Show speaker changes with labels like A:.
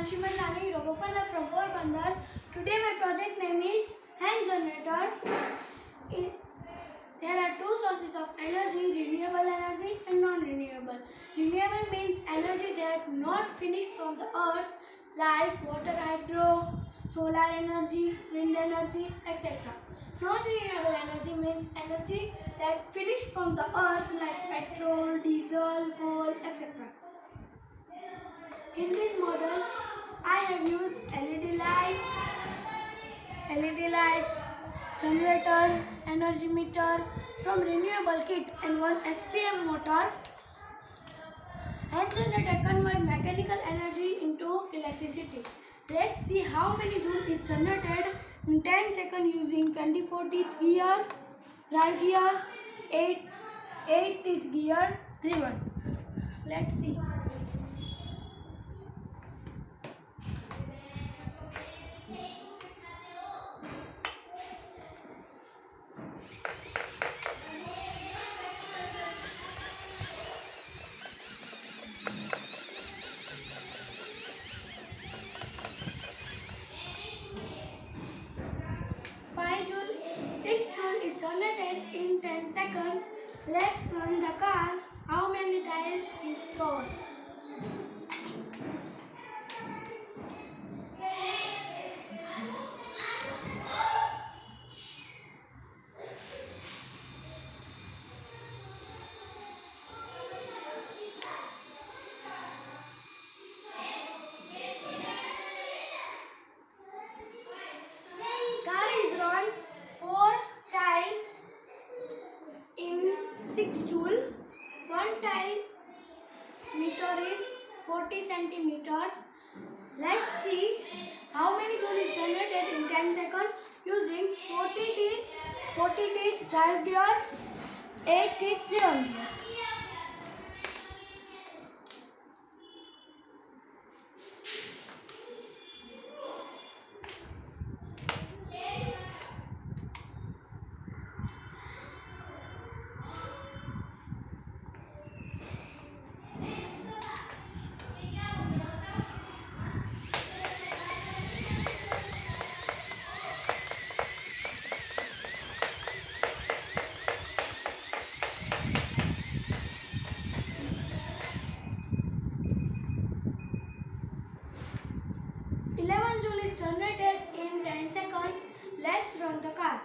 A: Aanshi Madlani, Robofunlab from Porbandar. Today my project name is hand generator. There are two sources of energy, renewable energy and non-renewable. Renewable means energy that not finished from the earth like water hydro, solar energy, wind energy, etc. Non-renewable energy means energy that finished from the earth like petrol, diesel, coal, etc. In this model, I have used LED lights, generator, energy meter from renewable kit and one SPM motor. Hand generator convert mechanical energy into electricity. Let's see how many joule is generated in 10 seconds using 24 teeth gear, drive gear, 8 teeth gear driven. Let's see. Is generated in 10 seconds. Let's run the car. How many tiles it goes? Car is run 4 tiles in 6 joule. One tile meter is 40 centimeter. Let's see how many joule is generated in 10 seconds using 40 teeth drive gear, 8 teeth driven gear. Joule is generated in 10 seconds. Let's run the car.